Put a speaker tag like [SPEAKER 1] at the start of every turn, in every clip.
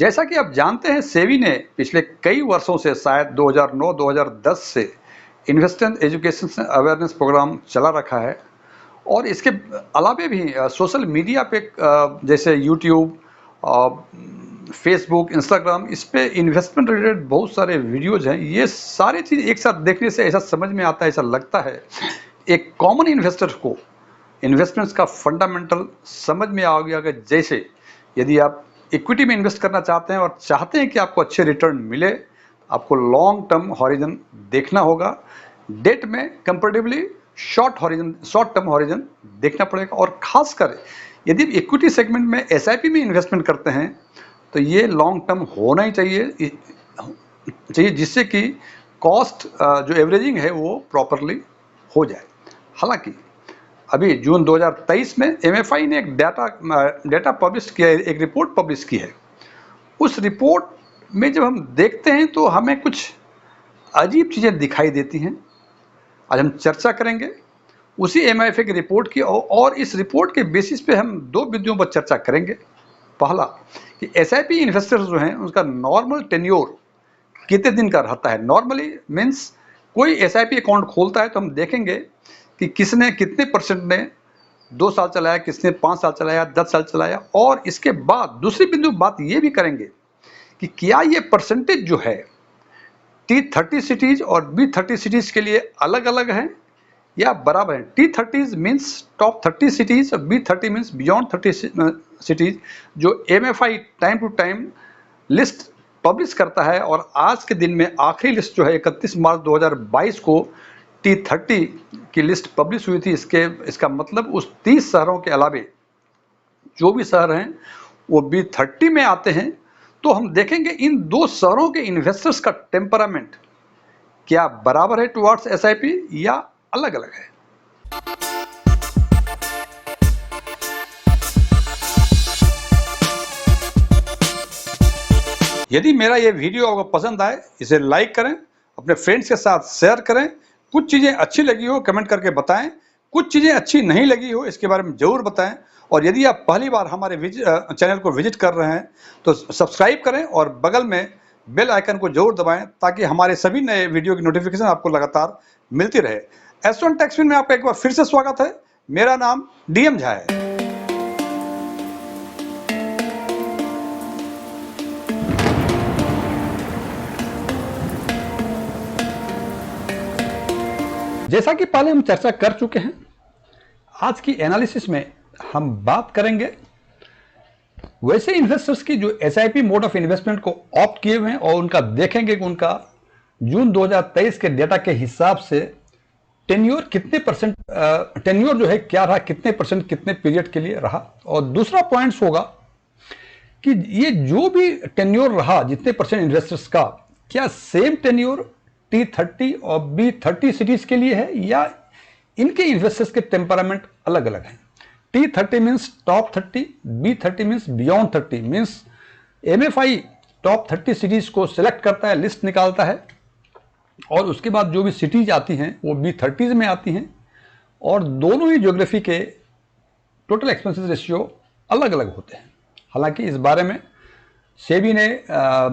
[SPEAKER 1] जैसा कि आप जानते हैं, सेबी ने पिछले कई वर्षों से, शायद 2009-2010 से इन्वेस्टर एजुकेशन अवेयरनेस प्रोग्राम चला रखा है। और इसके अलावे भी सोशल मीडिया पे जैसे यूट्यूब, फेसबुक, इंस्टाग्राम, इस पे इन्वेस्टमेंट रिलेटेड बहुत सारे वीडियोज हैं। ये सारी चीज़ एक साथ देखने से ऐसा समझ में आता है, ऐसा लगता है एक कॉमन इन्वेस्टर को इन्वेस्टमेंट्स का फंडामेंटल समझ में आ गया कि जैसे यदि आप इक्विटी में इन्वेस्ट करना चाहते हैं और चाहते हैं कि आपको अच्छे रिटर्न मिले, आपको लॉन्ग टर्म हॉरिजन देखना होगा। डेट में कंपैरेटिवली शॉर्ट टर्म हॉरिजन देखना पड़ेगा। और खासकर यदि इक्विटी सेगमेंट में एसआईपी में इन्वेस्टमेंट करते हैं तो ये लॉन्ग टर्म होना ही चाहिए, जिससे कि कॉस्ट जो एवरेजिंग है वो प्रॉपरली हो जाए। हालांकि अभी जून 2023 में एमएफआई ने एक डाटा पब्लिश किया है, एक रिपोर्ट पब्लिश की है। उस रिपोर्ट में जब हम देखते हैं तो हमें कुछ अजीब चीज़ें दिखाई देती हैं। आज हम चर्चा करेंगे उसी एमएफआई की रिपोर्ट की, और इस रिपोर्ट के बेसिस पे हम दो बिंदुओं पर चर्चा करेंगे। पहला कि एसआईपी इन्वेस्टर्स जो हैं उनका नॉर्मल टेन्योर कितने दिन का रहता है। नॉर्मली मीन्स कोई एसआईपी अकाउंट खोलता है तो हम देखेंगे कि किसने कितने परसेंट ने 2 साल चलाया, किसने 5 साल चलाया, 10 साल चलाया। और इसके बाद दूसरी बिंदु बात ये भी करेंगे कि क्या ये परसेंटेज जो है T30 सिटीज और B30 सिटीज के लिए अलग अलग हैं या बराबर हैं। T30 मीन्स टॉप 30 सिटीज और B30 मीन्स बियॉन्ड 30 सिटीज, जो MFI time to time list publish करता है। और आज के दिन में आखिरी लिस्ट जो है 31 मार्च 2022 को T30 की लिस्ट पब्लिश हुई थी। इसका मतलब उस 30 शहरों के अलावे जो भी शहर हैं वो B30 में आते हैं। तो हम देखेंगे इन दो शहरों के इन्वेस्टर्स का टेम्परामेंट क्या बराबर है टुवर्ड्स एसआईपी या अलग अलग है। यदि मेरा ये वीडियो आपको पसंद आए, इसे लाइक करें, अपने फ्रेंड्स के साथ शेयर करें। कुछ चीज़ें अच्छी लगी हो कमेंट करके बताएं, कुछ चीज़ें अच्छी नहीं लगी हो इसके बारे में ज़रूर बताएं। और यदि आप पहली बार हमारे चैनल को विजिट कर रहे हैं तो सब्सक्राइब करें और बगल में बेल आइकन को जरूर दबाएं ताकि हमारे सभी नए वीडियो की नोटिफिकेशन आपको लगातार मिलती रहे। S1 टेक्सविन में आपका एक बार फिर से स्वागत है। मेरा नाम DM झा है। जैसा कि पहले हम चर्चा कर चुके हैं, आज की एनालिसिस में हम बात करेंगे वैसे इन्वेस्टर्स की जो एसआईपी मोड ऑफ इन्वेस्टमेंट को ऑप्ट किए हुए हैं, और उनका देखेंगे कि उनका जून 2023 के डेटा के हिसाब से टेन्योर कितने परसेंट, टेन्योर जो है क्या रहा, कितने परसेंट कितने पीरियड के लिए रहा। और दूसरा पॉइंट्स होगा कि ये जो भी टेन्योर रहा जितने परसेंट इन्वेस्टर्स का, क्या सेम टेन्योर T30 और B30 सीरीज के लिए है या इनके इन्वेस्टर्स के टेम्परामेंट अलग अलग हैं। T30 means top 30, B30 means beyond 30। Means MFI top 30 series को सिलेक्ट करता है, लिस्ट निकालता है, और उसके बाद जो भी सिटीज आती हैं वो B30 में आती हैं। और दोनों ही ज्योग्राफी के टोटल एक्सपेंसेस रेशियो अलग अलग होते हैं। हालांकि इस बारे में सेबी ने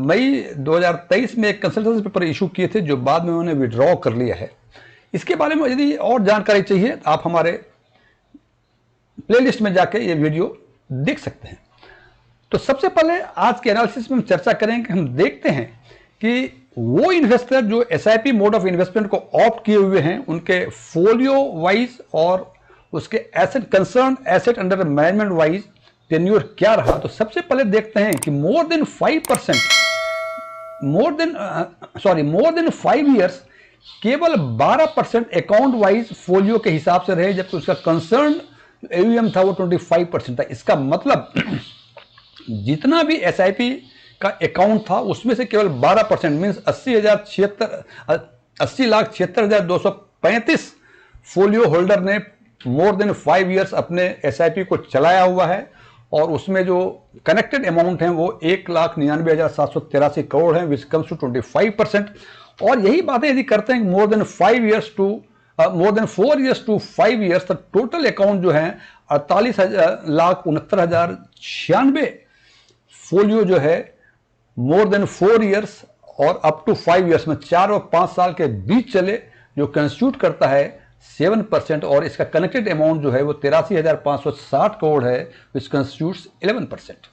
[SPEAKER 1] मई 2023 में एक कंसल्टेंसी पेपर इशू किए थे जो बाद में उन्होंने विड्रॉ कर लिया है। इसके बारे में यदि और जानकारी चाहिए आप हमारे प्लेलिस्ट में जाके ये वीडियो देख सकते हैं। तो सबसे पहले आज के एनालिसिस में हम चर्चा करेंगे, हम देखते हैं कि वो इन्वेस्टर जो एसआईपी मोड ऑफ इन्वेस्टमेंट को ऑप्ट किए हुए हैं उनके फोलियो वाइज और उसके asset concern asset under management wise tenure क्या रहा। तो सबसे पहले देखते हैं कि मोर देन 5 इयर्स केवल 12% अकाउंट वाइज फोलियो के हिसाब से रहे, जबकि उसका कंसर्न एयूएम था वो 25% था। इसका मतलब जितना भी एसआईपी का अकाउंट था उसमें से केवल 12% मीन्स 80,76,235 फोलियो होल्डर ने मोर देन 5 इयर्स अपने एसआईपी को चलाया हुआ है। और उसमें जो कनेक्टेड अमाउंट है वो 1,99,783 करोड़ है, विच कम्स टू 25%। और यही बातें यदि करते हैं more than 4 years to 5 years, तो टोटल अकाउंट जो है 48,69,096 फोलियो जो है मोर देन 4 ईयर्स और अप टू 5 ईयर्स में 4 और 5 साल के बीच चले, जो कंस्टिट्यूट करता है 7%, और इसका कनेक्टेड अमाउंट जो है वो 83,560 करोड़ है, which constitutes 11%।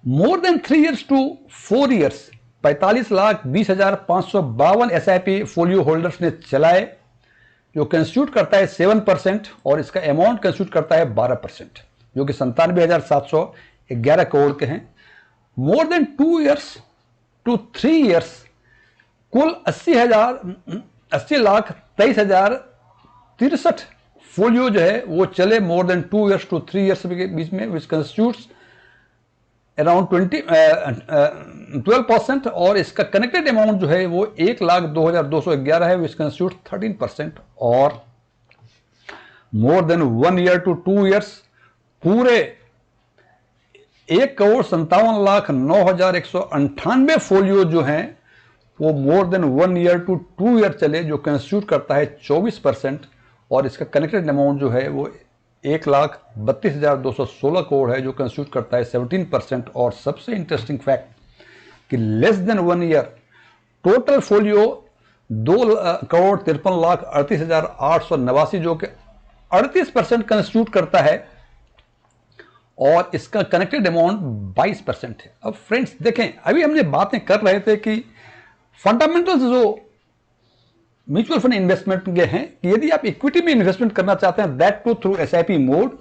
[SPEAKER 1] More than 3 years to 4 years 45,20,552 SIP folio holders ने चलाए, जो कंस्टिट्यूट करता है 7%, और इसका अमाउंट कंस्टिट्यूट करता है 12%, जो कि 97,711 करोड़ के हैं। More than 2 years to 3 years कुल 80,23,063 फोलियो जो है वो चले more than 2 years to 3 years के बीच में, विच कंस्टिट्यूट्स अराउंड 12%, और इसका कनेक्टेड अमाउंट जो है वो 1,02,211 है, विच कंस्टिट्यूट 13%। और more than 1 year to 2 years पूरे 1,57,09,198 फोलियो जो हैं वो more than 1 year to 2 year चले, जो कंस्टिट्यूट करता है 24%, और इसका कनेक्टेड अमाउंट जो है वो 1,32,216 करोड़ है, जो कंस्टिट्यूट करता है 17%। और सबसे इंटरेस्टिंग फैक्ट कि less than 1 year total folio 2,53,38,889, जो कि 38% कंस्टिट्यूट करता है, और इसका कनेक्टेड अमाउंट 22% है। अब फ्रेंड्स देखें, अभी हमने बातें कर रहे थे कि फंडामेंटल्स जो म्यूचुअल फंड इन्वेस्टमेंट के हैं कि यदि आप इक्विटी में इन्वेस्टमेंट करना चाहते हैं, that too through SIP mode,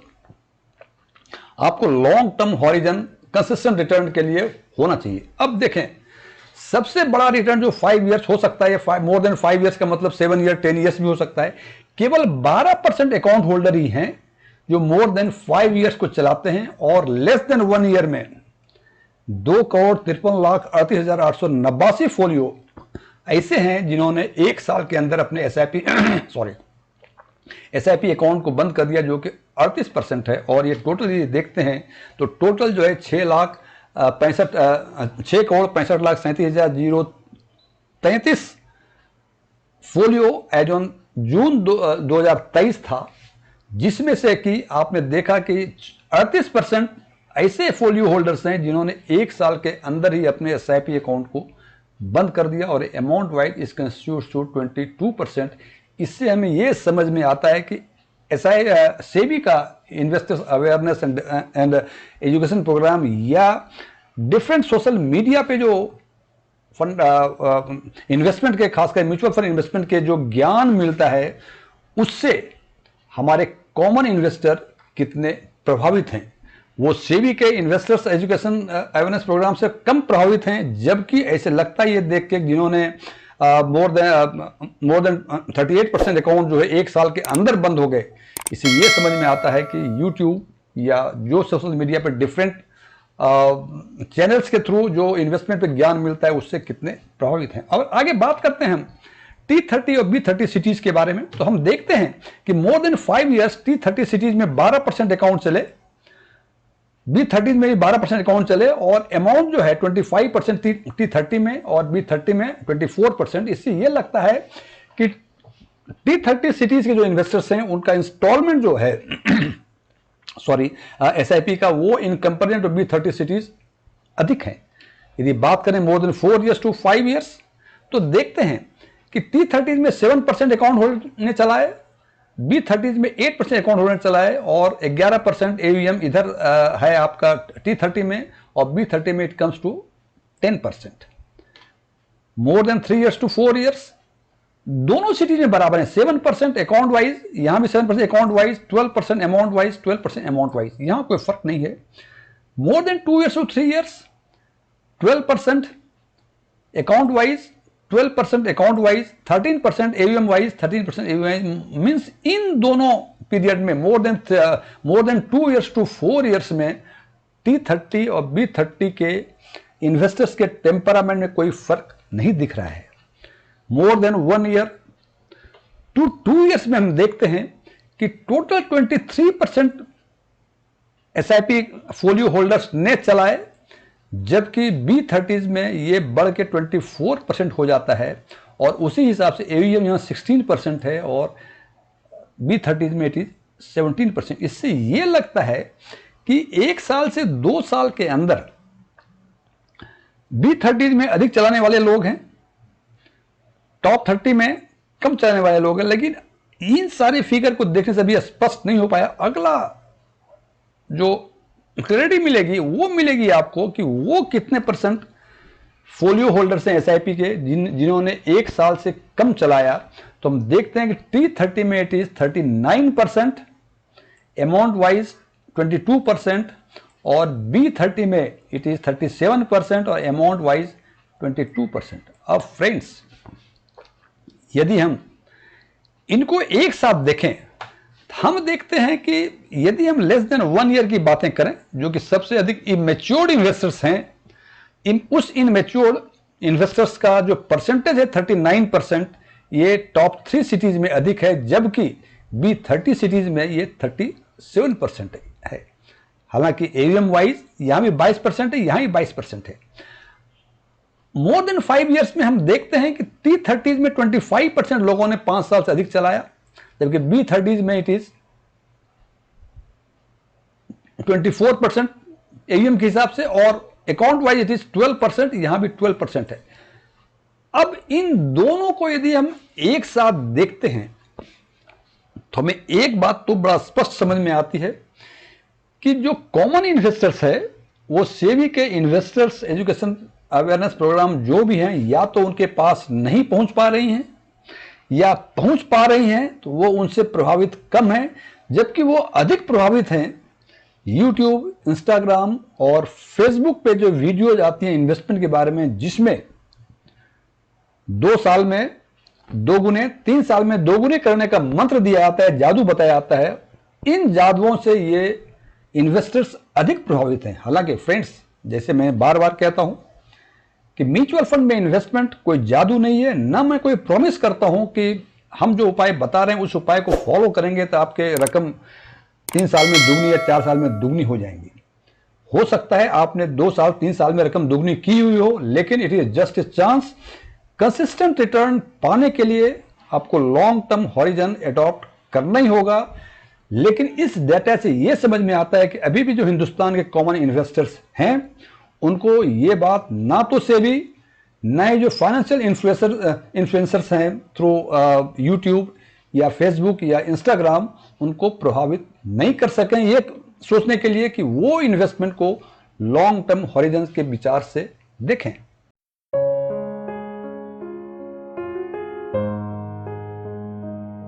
[SPEAKER 1] आपको long term horizon consistent return के लिए होना चाहिए। अब देखें, सबसे बड़ा रिटर्न जो 5 ईयर्स हो सकता है, मोर देन 5 ईयर्स का मतलब 7 ईयर 10 ईयर्स भी हो सकता है। केवल 12% अकाउंट होल्डर ही हैं जो मोर देन 5 ईयर्स को चलाते हैं, और लेस देन 1 ईयर में 2,53,38,889 फोलियो ऐसे हैं जिन्होंने 1 साल के अंदर अपने SIP अकाउंट को बंद कर दिया, जो कि 38% है। और ये टोटल यदि देखते हैं तो टोटल जो है 6,65,37,33,033 फोलियो एज ऑन जून 2023 था, जिसमें से कि आपने देखा कि 38% ऐसे फोलियो होल्डर्स हैं जिन्होंने 1 साल के अंदर ही अपने SIP अकाउंट को बंद कर दिया, और अमाउंट वाइज इस कंस्टिट्यूट 22%। इससे हमें यह समझ में आता है कि सेबी का investors awareness and education program या डिफरेंट सोशल मीडिया पे जो फंड इन्वेस्टमेंट के, खासकर म्यूचुअल फंड इन्वेस्टमेंट के जो ज्ञान मिलता है, उससे हमारे कॉमन इन्वेस्टर कितने प्रभावित हैं। वो सेबी के इन्वेस्टर्स एजुकेशन अवेयरनेस प्रोग्राम से कम प्रभावित हैं, जबकि ऐसे लगता है ये देख के जिन्होंने मोर देन 38% अकाउंट जो है 1 साल के अंदर बंद हो गए। इससे ये समझ में आता है कि यूट्यूब या जो सोशल मीडिया पर डिफरेंट चैनल्स के थ्रू जो इन्वेस्टमेंट पे ज्ञान मिलता है, उससे कितने प्रभावित हैं। और आगे बात करते हैं हम T30 और B30 सिटीज के बारे में। तो हम देखते हैं कि more than 5 years T30 cities में 12% अकाउंट चले, B30 में भी 12% अकाउंट चले, और अमाउंट जो है 25% T30 में और B30 में 24%। इससे यह लगता है कि T30 सिटीज के जो इन्वेस्टर्स हैं उनका इंस्टॉलमेंट जो है SIP का, वो in comparison to B30 cities अधिक है। यदि बात करें more than 4 years to 5 years, तो देखते हैं कि T30 में 7% अकाउंट होल्डर ने चलाए, B30 में 8% अकाउंट होल्डर ने चलाए, और 11% AUM इधर है आपका T30 में, और B30 में it comes to 10%। More than 3 years to 4 years दोनों सिटीज में बराबर है, 7% अकाउंट वाइज, यहां भी 7% account wise, 12% amount wise, 12% amount wise, यहां कोई फर्क नहीं है। More than 2 years to 3 years 12% account wise, 12% account wise, 13% AUM wise, 13% AUM wise, means इन दोनों पीरियड में more than 2 years to 4 years में T30 और B30 के इन्वेस्टर्स के टेम्परामेंट में कोई फर्क नहीं दिख रहा है। More than 1 year to 2 years में हम देखते हैं कि टोटल 23% SIP फोलियो होल्डर्स ने चलाए, जबकि B30 में ये बढ़ के 24% हो जाता है, और उसी हिसाब से AUM यहाँ 16% है, और B30 में इट इज 17%। इससे ये लगता है कि 1 साल से 2 साल के अंदर B30 में अधिक चलाने वाले लोग हैं, टॉप 30 में कम चलाने वाले लोग हैं। लेकिन इन सारे फिगर को देखने से भी स्पष्ट नहीं हो पाया। अगला जो क्लैरिटी मिलेगी वो मिलेगी आपको कि वो कितने परसेंट फोलियो होल्डर्स हैं एसआईपी के जिन्होंने 1 साल से कम चलाया। तो हम देखते हैं कि T30 में इट इज 39%, अमाउंट वाइज 22%, और B30 में इट इज 37% और अमाउंट वाइज 22%। अब फ्रेंड्स, यदि हम इनको एक साथ देखें, हम देखते हैं कि यदि हम लेस देन 1 ईयर की बातें करें, जो कि सबसे अधिक इमेच्योर्ड इन्वेस्टर्स हैं, उस इनमेच्योर्ड इन्वेस्टर्स का जो परसेंटेज है 39%, ये टॉप 3 सिटीज में अधिक है, जबकि B30 सिटीज में ये 37% है। हालांकि एवीएम वाइज यहां भी 22% है, यहां भी 22% है। मोर देन 5 ईयर्स में हम देखते हैं कि T30 में 25% लोगों ने 5 साल से अधिक चलाया, जबकि B30 में इट इज 24% एवीएम के हिसाब से, और अकाउंट वाइज इट इज 12%, यहां भी 12% है। अब इन दोनों को यदि हम एक साथ देखते हैं तो हमें एक बात तो बड़ा स्पष्ट समझ में आती है कि जो कॉमन इन्वेस्टर्स है वो सेबी के इन्वेस्टर्स एजुकेशन अवेयरनेस प्रोग्राम जो भी हैं, या तो उनके पास नहीं पहुंच पा रही हैं, या पहुंच पा रही हैं तो वो उनसे प्रभावित कम है, जबकि वो अधिक प्रभावित हैं यूट्यूब, इंस्टाग्राम और फेसबुक पे जो वीडियोज आती हैं इन्वेस्टमेंट के बारे में, जिसमें 2 साल में 2 गुने, 3 साल में 2 गुने करने का मंत्र दिया जाता है, जादू बताया जाता है। इन जादुओं से ये इन्वेस्टर्स अधिक प्रभावित हैं। हालांकि फ्रेंड्स, जैसे मैं बार बार कहता हूं कि म्यूचुअल फंड में इन्वेस्टमेंट कोई जादू नहीं है, ना मैं कोई प्रॉमिस करता हूं कि हम जो उपाय बता रहे हैं उस उपाय को फॉलो करेंगे तो आपके रकम 3 साल में दुगनी या 4 साल में दुगनी हो जाएंगी। हो सकता है आपने 2 साल 3 साल में रकम दुगनी की हुई हो, लेकिन it is just a chance. Consistent return पाने के लिए आपको लॉन्ग टर्म हॉरिजन अडॉप्ट करना ही होगा। लेकिन इस डेटा से यह समझ में आता है कि अभी भी जो हिंदुस्तान के कॉमन इन्वेस्टर्स हैं उनको ये बात ना तो सेबी, ना ही जो फाइनेंशियल इन्फ्लुएंसर्स हैं थ्रू यूट्यूब या फेसबुक या इंस्टाग्राम, उनको प्रभावित नहीं कर सकें ये सोचने के लिए कि वो इन्वेस्टमेंट को लॉन्ग टर्म हॉरिजन के विचार से देखें।